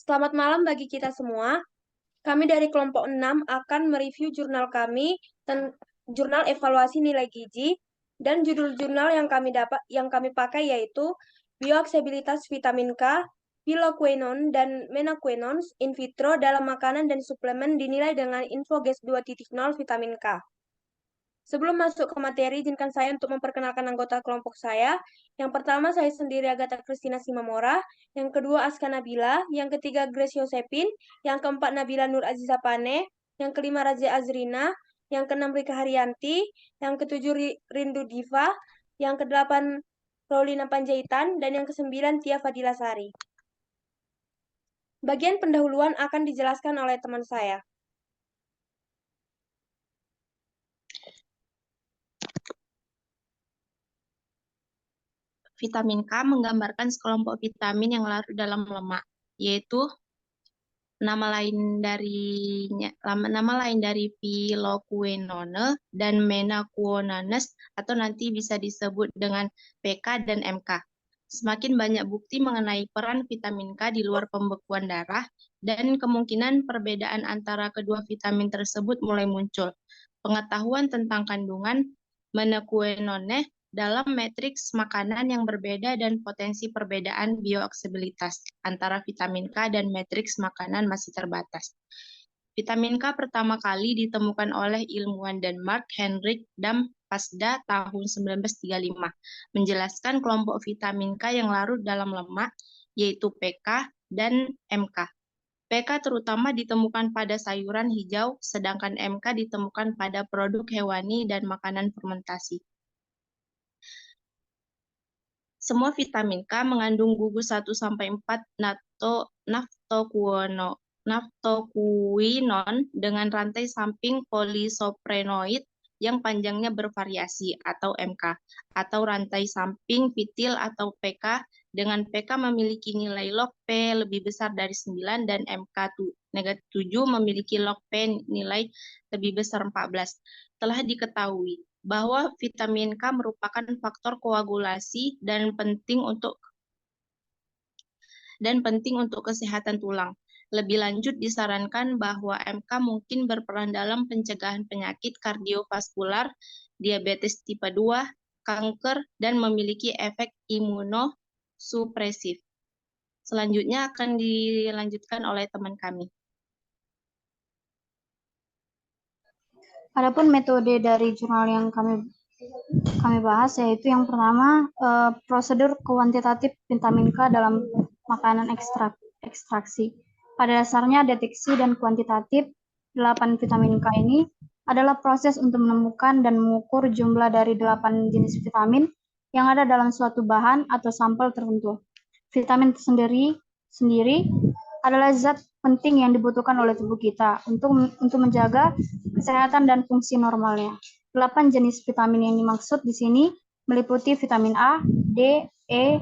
Selamat malam bagi kita semua. Kami dari kelompok 6 akan mereview jurnal kami, jurnal evaluasi nilai gizi, dan judul jurnal yang kami pakai yaitu bioaksesibilitas vitamin K, piloquinone, dan menaquinone in vitro dalam makanan dan suplemen dinilai dengan Infogas 2.0 vitamin K. Sebelum masuk ke materi, izinkan saya untuk memperkenalkan anggota kelompok saya. Yang pertama, saya sendiri Agatha Christina Simamora. Yang kedua, Aska Nabila. Yang ketiga, Grace Yosepin. Yang keempat, Nabila Nur Aziza Pane. Yang kelima, Razia Azrina. Yang keenam, Rika Haryanti. Yang ketujuh, Rindu Diva. Yang kedelapan, Paulina Panjaitan. Dan yang kesembilan, Tia Fadila Sari. Bagian pendahuluan akan dijelaskan oleh teman saya. Vitamin K menggambarkan sekelompok vitamin yang larut dalam lemak, yaitu nama lain dari piloquinone dan menaquinones atau nanti bisa disebut dengan PK dan MK. Semakin banyak bukti mengenai peran vitamin K di luar pembekuan darah dan kemungkinan perbedaan antara kedua vitamin tersebut mulai muncul. Pengetahuan tentang kandungan menaquinone dalam matriks makanan yang berbeda dan potensi perbedaan bioaksesibilitas antara vitamin K dan matriks makanan masih terbatas. Vitamin K pertama kali ditemukan oleh ilmuwan Denmark Henrik Dam Pasda tahun 1935, menjelaskan kelompok vitamin K yang larut dalam lemak, yaitu PK dan MK. PK terutama ditemukan pada sayuran hijau, sedangkan MK ditemukan pada produk hewani dan makanan fermentasi. Semua vitamin K mengandung gugus 1-4 naftoquinone dengan rantai samping polisoprenoid yang panjangnya bervariasi atau MK, atau rantai samping vitil atau PK dengan PK memiliki nilai log P lebih besar dari 9 dan MK negatif 7 memiliki log P nilai lebih besar 14. Telah diketahui bahwa vitamin K merupakan faktor koagulasi dan penting untuk kesehatan tulang. Lebih lanjut disarankan bahwa MK mungkin berperan dalam pencegahan penyakit kardiovaskular, diabetes tipe 2, kanker, dan memiliki efek imunosupresif. Selanjutnya akan dilanjutkan oleh teman kami. Adapun metode dari jurnal yang kami bahas yaitu yang pertama prosedur kuantitatif vitamin K dalam makanan ekstraksi. Pada dasarnya deteksi dan kuantitatif 8 vitamin K ini adalah proses untuk menemukan dan mengukur jumlah dari 8 jenis vitamin yang ada dalam suatu bahan atau sampel tertentu. Vitamin sendiri adalah zat penting yang dibutuhkan oleh tubuh kita untuk menjaga kesehatan dan fungsi normalnya. 8 jenis vitamin yang dimaksud di sini meliputi vitamin A, D, E,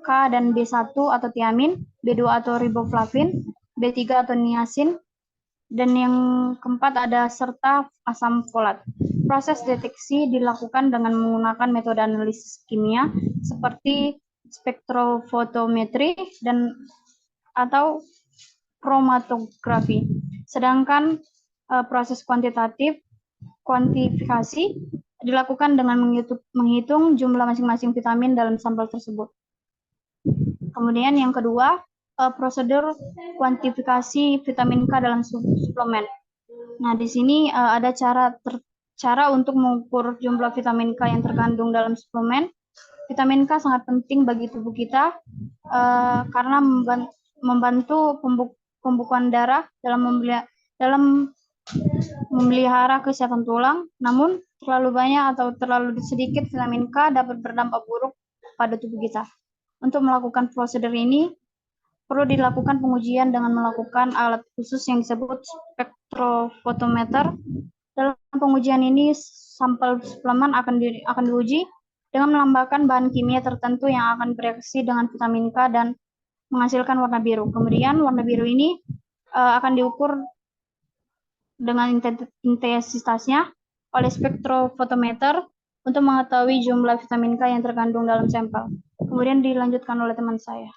K, dan B1 atau tiamin, B2 atau riboflavin, B3 atau niacin, dan yang keempat ada serta asam folat. Proses deteksi dilakukan dengan menggunakan metode analisis kimia seperti spektrofotometri dan atau kromatografi. Sedangkan proses kuantifikasi dilakukan dengan menghitung jumlah masing-masing vitamin dalam sampel tersebut. Kemudian yang kedua, prosedur kuantifikasi vitamin K dalam suplemen. Nah, di sini ada cara untuk mengukur jumlah vitamin K yang terkandung dalam suplemen. Vitamin K sangat penting bagi tubuh kita karena membantu pembekuan darah dalam memelihara kesehatan tulang. Namun, terlalu banyak atau terlalu sedikit vitamin K dapat berdampak buruk pada tubuh kita. Untuk melakukan prosedur ini, perlu dilakukan pengujian dengan melakukan alat khusus yang disebut spektrofotometer. Dalam pengujian ini, sampel suplemen akan diuji dengan melambangkan bahan kimia tertentu yang akan bereaksi dengan vitamin K dan menghasilkan warna biru. Kemudian warna biru ini akan diukur dengan intensitasnya oleh spektrofotometer untuk mengetahui jumlah vitamin K yang terkandung dalam sampel. Kemudian dilanjutkan oleh teman saya.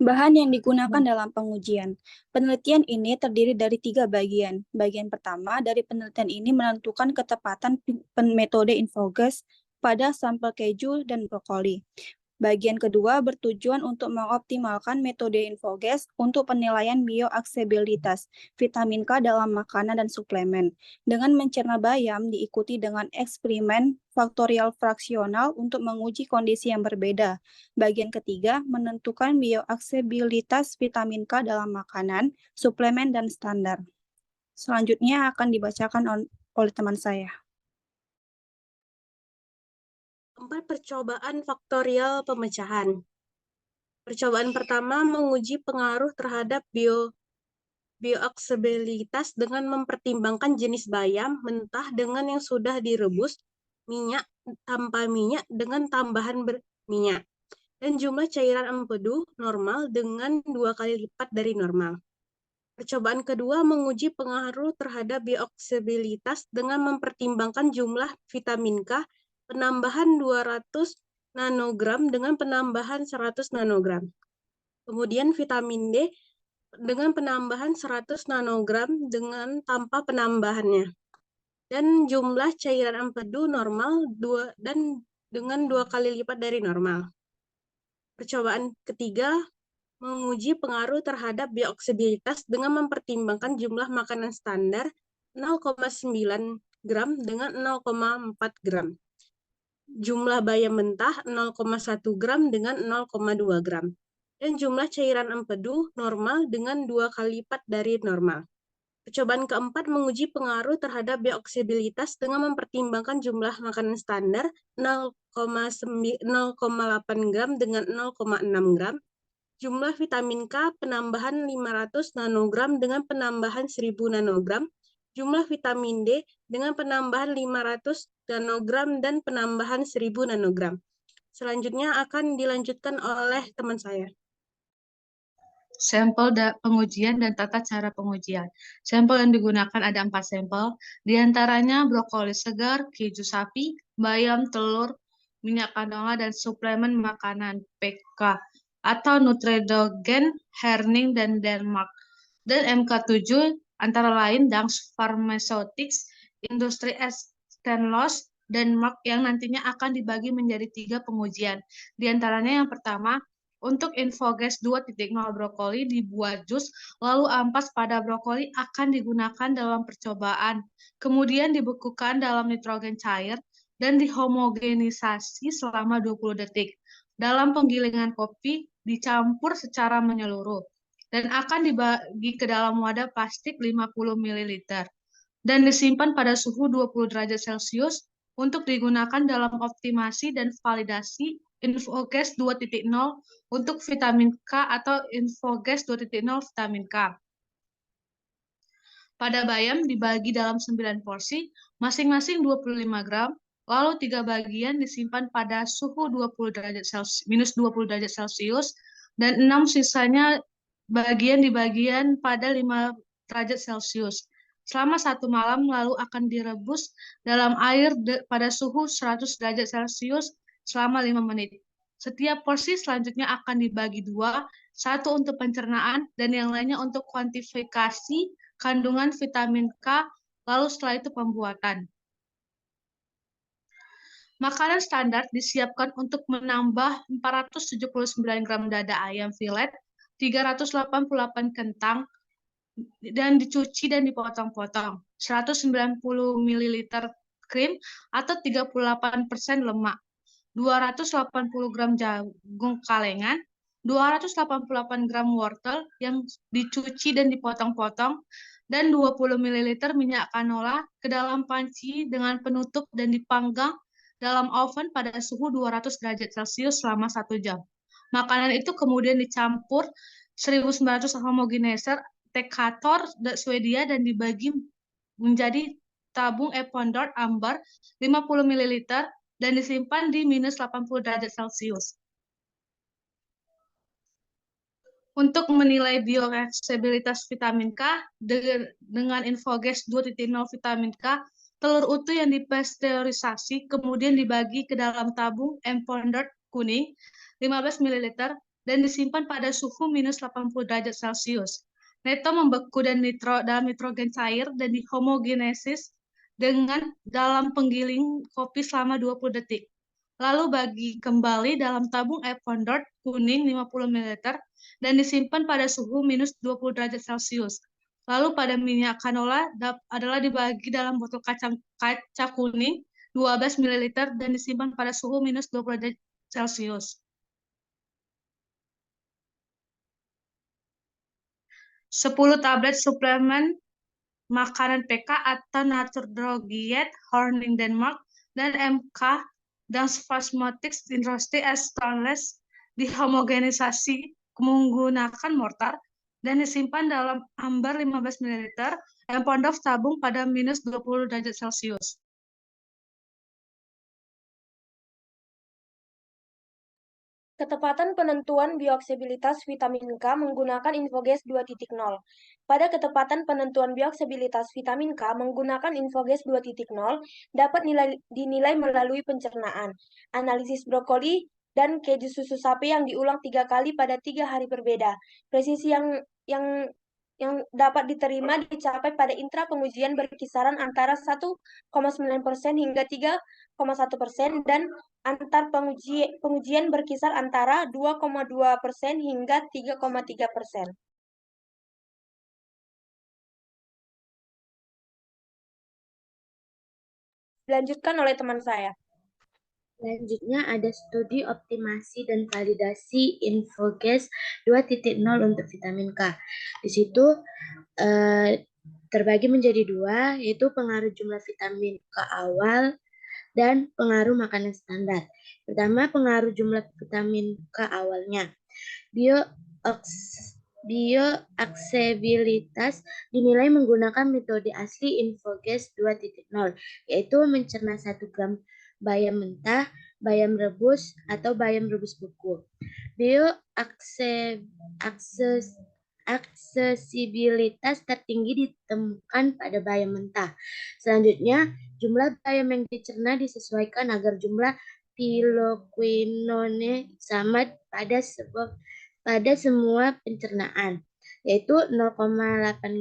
Bahan yang digunakan dalam pengujian. Penelitian ini terdiri dari 3 bagian. Bagian pertama dari penelitian ini menentukan ketepatan metode InfoGas pada sampel keju dan brokoli. Bagian kedua bertujuan untuk mengoptimalkan metode InfoGas untuk penilaian bioaksesibilitas vitamin K dalam makanan dan suplemen. Dengan mencerna bayam diikuti dengan eksperimen faktorial fraksional untuk menguji kondisi yang berbeda. Bagian ketiga menentukan bioaksesibilitas vitamin K dalam makanan, suplemen, dan standar. Selanjutnya akan dibacakan oleh teman saya. 4 percobaan faktorial pemecahan. Percobaan pertama menguji pengaruh terhadap bioaksesibilitas dengan mempertimbangkan jenis bayam mentah dengan yang sudah direbus, minyak tanpa minyak dengan tambahan berminyak, dan jumlah cairan empedu normal dengan 2 kali lipat dari normal. Percobaan kedua menguji pengaruh terhadap bioaksesibilitas dengan mempertimbangkan jumlah vitamin K penambahan 200 nanogram dengan penambahan 100 nanogram. Kemudian vitamin D dengan penambahan 100 nanogram dengan tanpa penambahannya. Dan jumlah cairan empedu normal dengan 2 kali lipat dari normal. Percobaan ketiga menguji pengaruh terhadap bioaksesibilitas dengan mempertimbangkan jumlah makanan standar 0,9 gram dengan 0,4 gram. Jumlah bayam mentah 0,1 gram dengan 0,2 gram. Dan jumlah cairan empedu normal dengan 2 kali lipat dari normal. Percobaan keempat menguji pengaruh terhadap bioaksesibilitas dengan mempertimbangkan jumlah makanan standar 0,8 gram dengan 0,6 gram. Jumlah vitamin K penambahan 500 nanogram dengan penambahan 1000 nanogram. Jumlah vitamin D dengan penambahan 500 nanogram dan penambahan 1000 nanogram. Selanjutnya akan dilanjutkan oleh teman saya. Sampel pengujian dan tata cara pengujian. Sampel yang digunakan ada 4 sampel, diantaranya brokoli segar, keju sapi, bayam, telur, minyak canola, dan suplemen makanan PK atau Nutridogen, Herning, dan Denmark. Dan MK7 antara lain Dansk Pharmaceutics, Industri Stenlos, Denmark yang nantinya akan dibagi menjadi 3 pengujian. Di antaranya yang pertama, untuk InfoGas 2.0 brokoli dibuat jus, lalu ampas pada brokoli akan digunakan dalam percobaan, kemudian dibekukan dalam nitrogen cair dan dihomogenisasi selama 20 detik. Dalam penggilingan kopi dicampur secara menyeluruh dan akan dibagi ke dalam wadah plastik 50 ml dan disimpan pada suhu 20 derajat Celcius untuk digunakan dalam optimasi dan validasi InfoGas 2.0 untuk vitamin K atau InfoGas 2.0 vitamin K. Pada bayam dibagi dalam 9 porsi, masing-masing 25 gram, lalu 3 bagian disimpan pada suhu 20 derajat Celcius, minus 20 derajat Celcius, dan 6 sisanya bagian pada 5 derajat Celcius. Selama 1 malam lalu akan direbus dalam air pada suhu 100 derajat Celcius selama 5 menit. Setiap porsi selanjutnya akan dibagi 2, satu untuk pencernaan dan yang lainnya untuk kuantifikasi kandungan vitamin K, lalu setelah itu pembuatan. Makanan standar disiapkan untuk menambah 479 gram dada ayam filet, 388 kentang, dan dicuci dan dipotong-potong, 190 ml krim atau 38% lemak, 280 gram jagung kalengan, 288 gram wortel yang dicuci dan dipotong-potong, dan 20 ml minyak canola ke dalam panci dengan penutup dan dipanggang dalam oven pada suhu 200 derajat Celcius selama 1 jam. Makanan itu kemudian dicampur 1900 homogenizer Tekator Swedia dan dibagi menjadi tabung Epondort ambar 50 ml dan disimpan di minus 80 derajat Celcius. Untuk menilai bioaksesibilitas vitamin K dengan InfoGas 2.0 vitamin K, telur utuh yang dipasteurisasi kemudian dibagi ke dalam tabung Epondort kuning 15 ml dan disimpan pada suhu minus 80 derajat Celcius. Neto membeku dan dalam nitrogen cair dan dihomogenesis dengan dalam penggiling kopi selama 20 detik. Lalu bagi kembali dalam tabung Epondort kuning 50 ml dan disimpan pada suhu minus 20 derajat Celcius. Lalu pada minyak canola adalah dibagi dalam botol kaca kuning 12 ml dan disimpan pada suhu minus 20 derajat Celcius. 10 tablet suplemen makanan PK atau Naturdroget Horning Denmark dan MK dan Spasmodics Industry as Stainless dihomogenisasi menggunakan mortar dan disimpan dalam ambar 15 ml Epondorf tabung pada minus 20 derajat Celcius. Ketepatan penentuan bioaksesibilitas vitamin K menggunakan Infoges 2.0. Pada ketepatan penentuan bioaksesibilitas vitamin K menggunakan Infoges 2.0 dapat dinilai melalui pencernaan, analisis brokoli, dan keju susu sapi yang diulang 3 kali pada 3 hari berbeda. Presisi yang dapat diterima dicapai pada intra pengujian berkisaran antara 1,9% hingga 3,1% dan antar pengujian berkisar antara 2,2% hingga 3,3%. Dilanjutkan oleh teman saya. Selanjutnya ada studi optimasi dan validasi Infoges 2.0 untuk vitamin K. Di situ terbagi menjadi dua, yaitu pengaruh jumlah vitamin K awal dan pengaruh makanan standar. Pertama, pengaruh jumlah vitamin K awalnya. Bioaksesibilitas dinilai menggunakan metode asli Infoges 2.0, yaitu mencerna 1 gram bayam mentah, bayam rebus, atau bayam rebus beku. Bioaksesibilitas tertinggi ditemukan pada bayam mentah. Selanjutnya, jumlah bayam yang dicerna disesuaikan agar jumlah piloquinone sama pada semua pencernaan, yaitu 0,8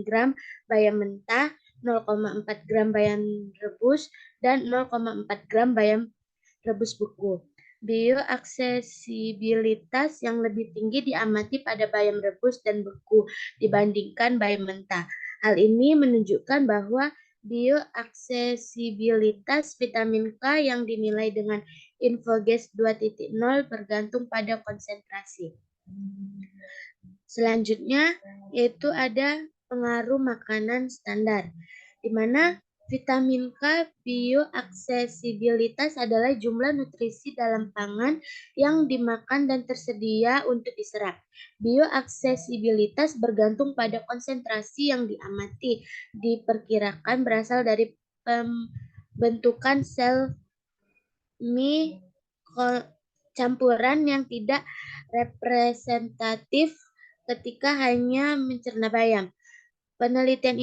gram bayam mentah, 0,4 gram bayam rebus, dan 0,4 gram bayam rebus beku. Bioaksesibilitas yang lebih tinggi diamati pada bayam rebus dan beku dibandingkan bayam mentah. Hal ini menunjukkan bahwa bioaksesibilitas vitamin K yang dinilai dengan Infoges 2.0 bergantung pada konsentrasi. Selanjutnya yaitu ada pengaruh makanan standar, di mana vitamin K bioaksesibilitas adalah jumlah nutrisi dalam pangan yang dimakan dan tersedia untuk diserap. Bioaksesibilitas bergantung pada konsentrasi yang diamati, diperkirakan berasal dari pembentukan sel campuran yang tidak representatif ketika hanya mencerna bayam. Penelitian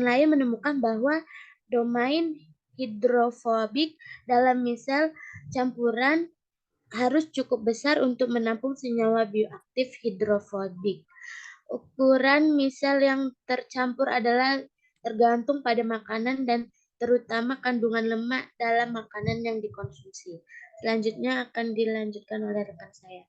lain menemukan bahwa domain hidrofobik dalam misel campuran harus cukup besar untuk menampung senyawa bioaktif hidrofobik. Ukuran misel yang tercampur adalah tergantung pada makanan dan terutama kandungan lemak dalam makanan yang dikonsumsi. Selanjutnya akan dilanjutkan oleh rekan saya.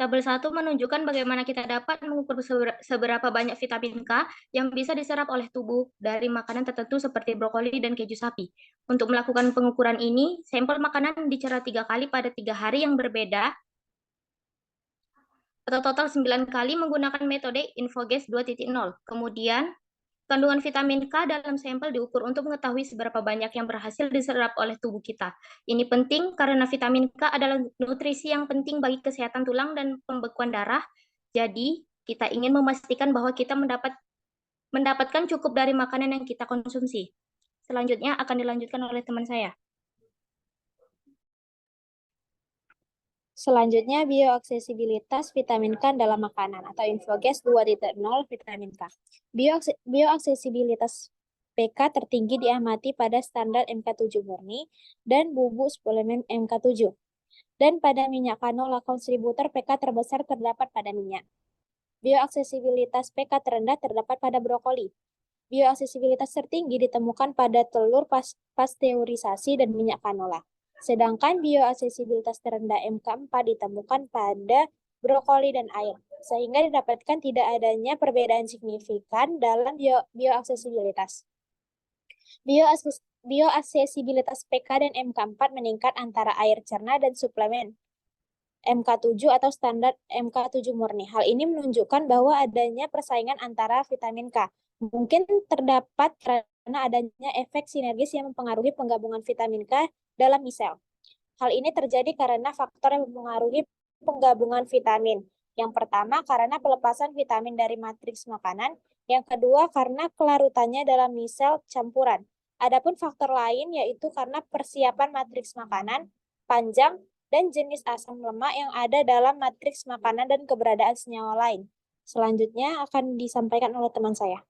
Tabel 1 menunjukkan bagaimana kita dapat mengukur seberapa banyak vitamin K yang bisa diserap oleh tubuh dari makanan tertentu seperti brokoli dan keju sapi. Untuk melakukan pengukuran ini, sampel makanan dicerna 3 kali pada 3 hari yang berbeda, atau total 9 kali menggunakan metode Infoges 2.0. Kemudian, kandungan vitamin K dalam sampel diukur untuk mengetahui seberapa banyak yang berhasil diserap oleh tubuh kita. Ini penting karena vitamin K adalah nutrisi yang penting bagi kesehatan tulang dan pembekuan darah. Jadi, kita ingin memastikan bahwa kita mendapatkan cukup dari makanan yang kita konsumsi. Selanjutnya akan dilanjutkan oleh teman saya. Selanjutnya, bioaksesibilitas vitamin K dalam makanan atau Infoges 2.0 vitamin K. Bioaksesibilitas PK tertinggi diamati pada standar MK7 murni dan bubuk suplemen MK7. Dan pada minyak canola kontributor PK terbesar terdapat pada minyak. Bioaksesibilitas PK terendah terdapat pada brokoli. Bioaksesibilitas tertinggi ditemukan pada telur pasteurisasi dan minyak canola. Sedangkan bioaksesibilitas terendah MK4 ditemukan pada brokoli dan air, sehingga didapatkan tidak adanya perbedaan signifikan dalam bioaksesibilitas. Bioaksesibilitas PK dan MK4 meningkat antara air cerna dan suplemen MK7 atau standar MK7 murni. Hal ini menunjukkan bahwa adanya persaingan antara vitamin K. Mungkin terdapat karena adanya efek sinergis yang mempengaruhi penggabungan vitamin K dalam misel. Hal ini terjadi karena faktor yang mempengaruhi penggabungan vitamin. Yang pertama, karena pelepasan vitamin dari matriks makanan. Yang kedua, karena kelarutannya dalam misel campuran. Adapun faktor lain yaitu karena persiapan matriks makanan, panjang, dan jenis asam lemak yang ada dalam matriks makanan dan keberadaan senyawa lain. Selanjutnya akan disampaikan oleh teman saya.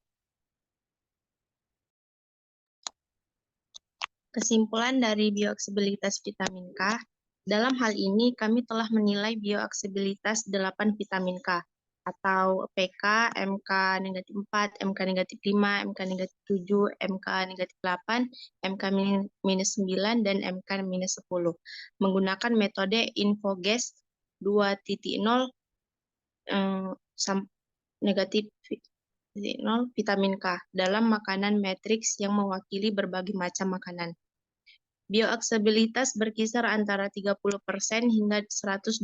Kesimpulan dari bioaksesibilitas vitamin K, dalam hal ini kami telah menilai bioaksesibilitas 8 vitamin K, atau PK, MK negatif 4, MK negatif 5, MK negatif 7, MK negatif 8, MK minus 9, dan MK minus 10, menggunakan metode InfoGes 2.0 negatif 0 vitamin K dalam makanan matriks yang mewakili berbagai macam makanan. Bioaksesibilitas berkisar antara 30% hingga 102%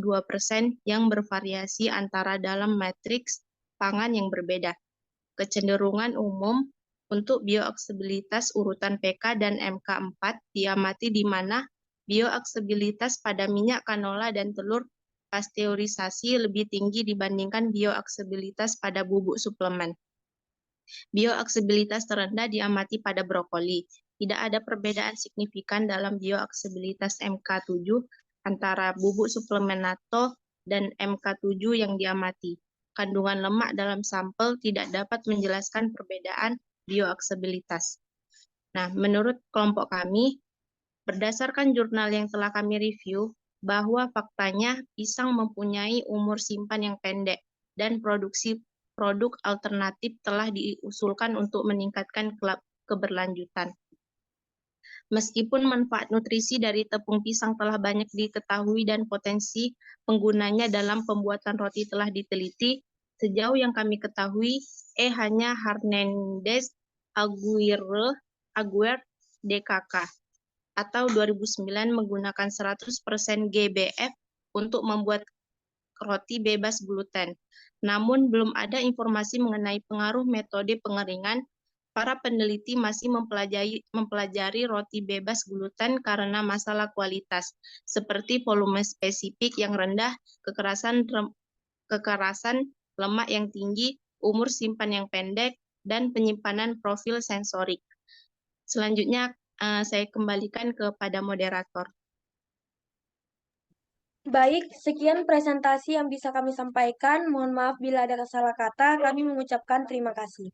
yang bervariasi antara dalam matriks pangan yang berbeda. Kecenderungan umum untuk bioaksesibilitas urutan PK dan MK4 diamati di mana bioaksesibilitas pada minyak canola dan telur pasteurisasi lebih tinggi dibandingkan bioaksesibilitas pada bubuk suplemen. Bioaksesibilitas terendah diamati pada brokoli. Tidak ada perbedaan signifikan dalam bioaksesibilitas MK7 antara bubuk suplemen natto dan MK7 yang diamati. Kandungan lemak dalam sampel tidak dapat menjelaskan perbedaan bioaksesibilitas. Nah, menurut kelompok kami, berdasarkan jurnal yang telah kami review, bahwa faktanya pisang mempunyai umur simpan yang pendek dan produksi produk alternatif telah diusulkan untuk meningkatkan keberlanjutan. Meskipun manfaat nutrisi dari tepung pisang telah banyak diketahui dan potensi penggunanya dalam pembuatan roti telah diteliti, sejauh yang kami ketahui, hanya Hernandez Aguirre DKK atau 2009 menggunakan 100% GBF untuk membuat roti bebas gluten. Namun belum ada informasi mengenai pengaruh metode pengeringan. Para peneliti masih mempelajari roti bebas gluten karena masalah kualitas, seperti volume spesifik yang rendah, kekerasan lemak yang tinggi, umur simpan yang pendek, dan penyimpanan profil sensorik. Selanjutnya, saya kembalikan kepada moderator. Baik, sekian presentasi yang bisa kami sampaikan. Mohon maaf bila ada salah kata. Kami mengucapkan terima kasih.